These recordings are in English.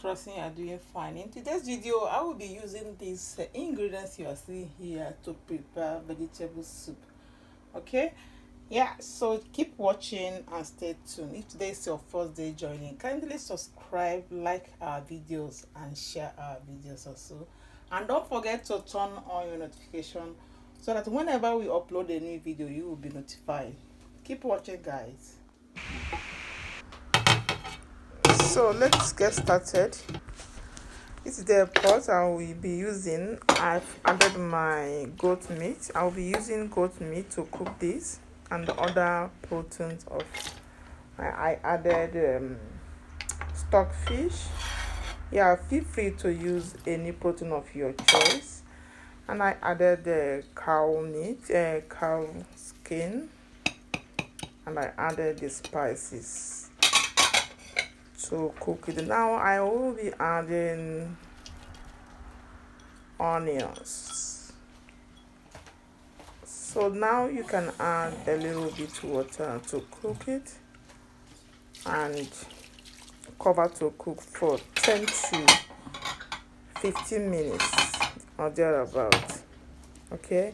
trusting you are doing fine. In today's video, I will be using these ingredients you are seeing here to prepare vegetable soup. Okay, yeah, so keep watching and stay tuned. If today is your first day joining, kindly subscribe, like our videos, and share our videos also. And don't forget to turn on your notification so that whenever we upload a new video, you will be notified. Keep watching, guys. So let's get started. This is the pot I will be using. I've added my goat meat. I'll be using goat meat to cook this and the other proteins of. I added stockfish. Yeah, feel free to use any protein of your choice. And I added the cow meat, cow skin, and I added the spices to cook it. Now I will be adding onions. So now you can add a little bit water to cook it and cover to cook for 10 to 15 minutes or thereabout. Okay,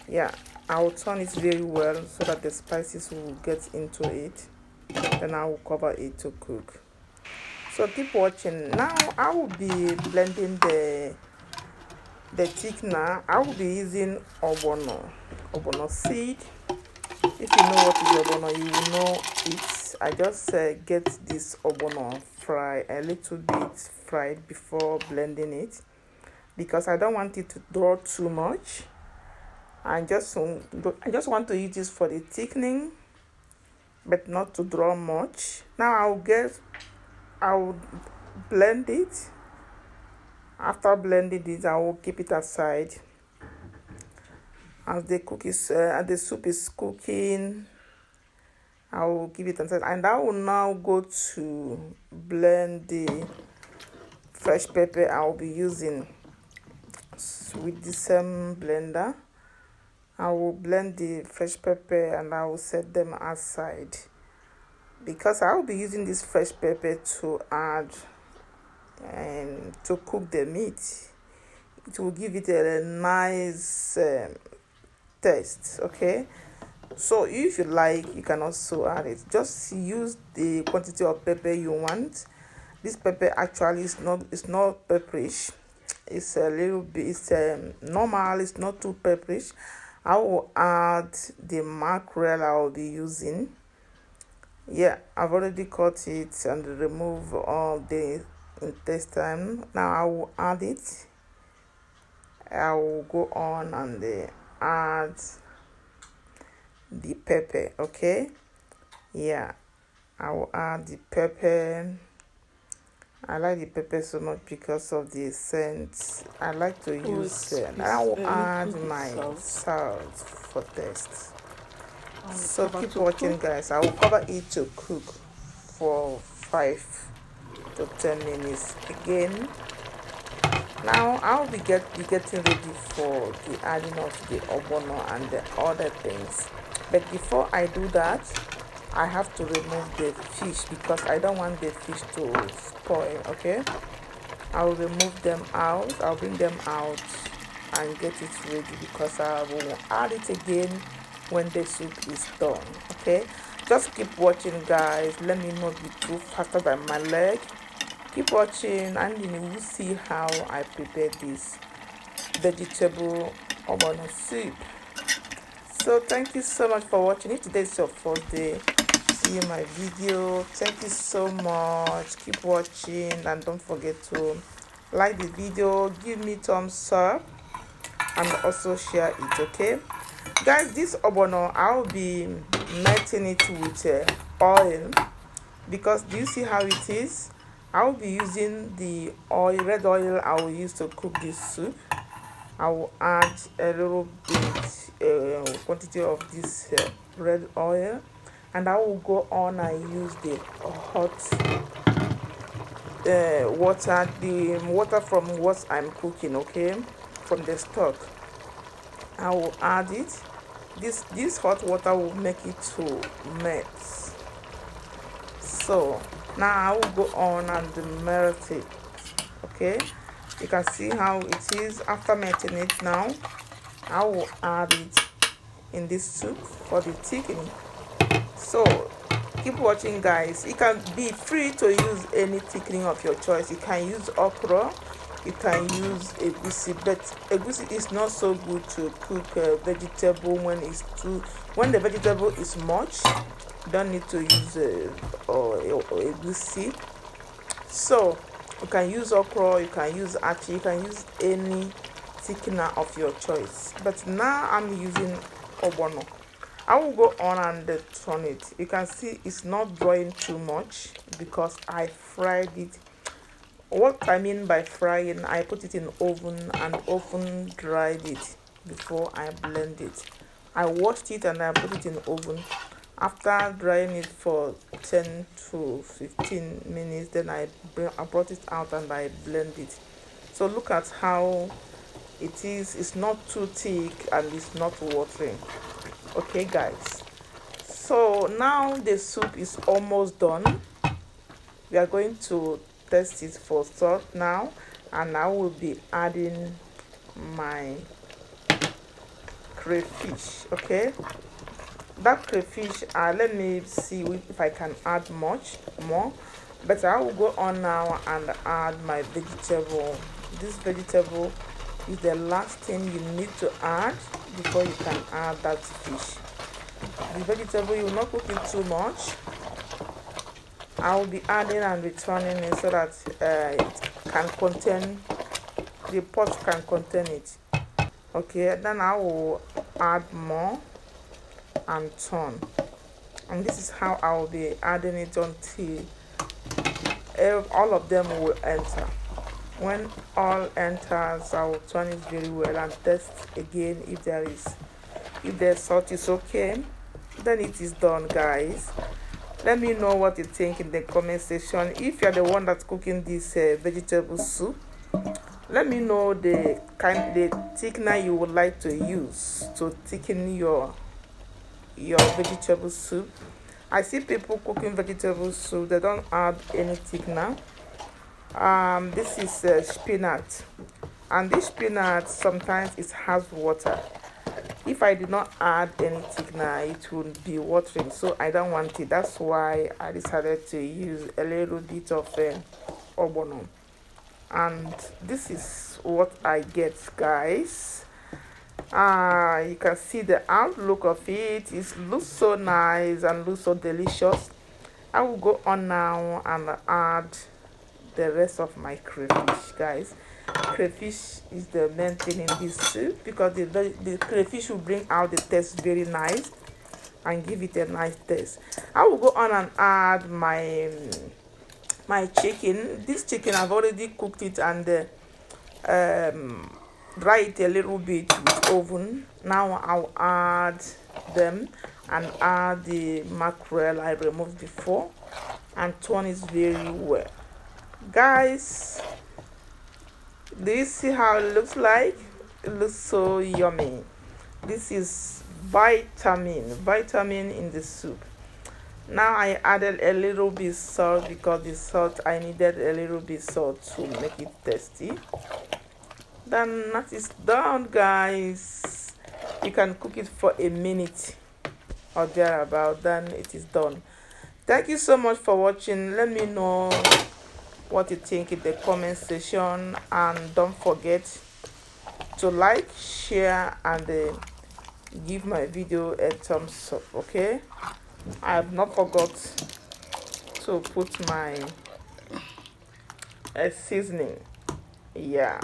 yeah, I'll turn it very well so that the spices will get into it. Then I will cover it to cook. So keep watching. Now I will be blending the thickener. I will be using Ogbono seed. If you know what is Ogbono, you will know it. I just get this Ogbono fried a little bit fried before blending it because I don't want it to draw too much. I just want to use this for the thickening, but not to draw much. Now I'll blend it. After blending it, I will keep it aside as the soup is cooking. I will keep it aside, and I will now go to blend the fresh pepper I will be using with the same blender. I will blend the fresh pepper and I will set them aside because I will be using this fresh pepper to add and to cook the meat. It will give it a nice taste. Okay, so if you like, you can also add it. Just use the quantity of pepper you want. This pepper actually is not pepperish. It's a little bit, it's normal, it's not too pepperish. I will add the mackerel I will be using. Yeah, I've already cut it and remove all the intestine. Now I will add it. I will go on and add the pepper. Okay, yeah, I will add the pepper. I like the pepper so much because of the scent. I like to use it. I will add my salt for taste. So keep watching, guys. I will cover it to cook for 5 to 10 minutes again. Now I'll be getting ready for the adding of the Ogbono and the other things. But before I do that, I have to remove the fish because I don't want the fish to spoil. Okay, I'll remove them out. I'll bring them out and get it ready because I will add it again when the soup is done. Okay, just keep watching, guys. Let me not be too faster than my leg. Keep watching and you will see how I prepare this vegetable Ogbono soup. So thank you so much for watching. If today is your first day seeing my video, thank you so much. Keep watching and don't forget to like the video, give me thumbs up, and also share it. Okay, guys, this Ogbono I'll be melting it with oil because do you see how it is? I'll be using the red oil I will use to cook this soup. I will add a little bit quantity of this red oil, and I will go on and use the hot water, the water from what I'm cooking. Okay, from the stock. I will add it. This hot water will make it to melt. So Now I will go on and melt it. Okay, you can see how it is. After melting it, now I will add it in this soup for the thickening. So keep watching, guys. You can be free to use any thickening of your choice. You can use okra, you can use egusi, but egusi is not so good to cook vegetable when the vegetable is much. You don't need to use egusi. So you can use okra, you can use achi, you can use any thickener of your choice. But now I'm using ogbono. I will go on and turn it. You can see it's not drying too much because I fried it. What I mean by frying, I put it in oven and oven dried it before I blend it. I washed it and I put it in oven. After drying it for 10 to 15 minutes, then I brought it out and I blend it. So look at how it is. It's not too thick and it's not watering. Okay, guys, so now the soup is almost done. We are going to test it for salt now, and I will be adding my crayfish. Okay, that crayfish, let me see if I can add more, but I will go on now and add my vegetable. This vegetable is the last thing you need to add before you can add that fish. The vegetable, you will not cook it too much. I will be adding and returning it so that it can contain, the pot can contain it. Okay, then I will add more and turn, and this is how I will be adding it until all of them will enter. When all enters, I will turn it very well and test again if the salt is okay. Then it is done, guys. Let me know what you think in the comment section. If you're the one that's cooking this vegetable soup, let me know the thickener you would like to use to thicken your vegetable soup. I see people cooking vegetable soup, they don't add any thickener. This is spinach, and this spinach sometimes it has water. If I did not add any thickener, it would be watering, so I don't want it. That's why I decided to use a little bit of ogbono, and this is what I get, guys. You can see the outlook of it. It looks so nice and looks so delicious. I will go on now and add the rest of my crayfish, guys. Crayfish is the main thing in this soup because the crayfish will bring out the taste very nice and give it a nice taste. I will go on and add my chicken. This chicken, I've already cooked it and dry it a little bit with oven. Now I'll add them and add the mackerel I removed before and turn it very well. Guys, do you see how it looks like? It looks so yummy. This is vitamin in the soup. Now I added a little bit salt because the salt, I needed a little bit salt to make it tasty. Then that is done, guys. You can cook it for a minute or thereabout, then it is done. Thank you so much for watching. Let me know what you think in the comment section, and don't forget to like, share, and give my video a thumbs up. Okay, I have not forgot to put my seasoning. Yeah,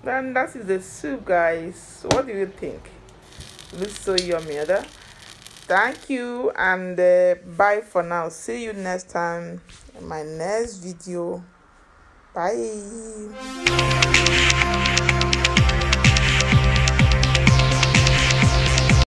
then that is the soup, guys. What do you think? It looks so yummy, right? Thank you, and bye for now. See you next time in my next video. Bye.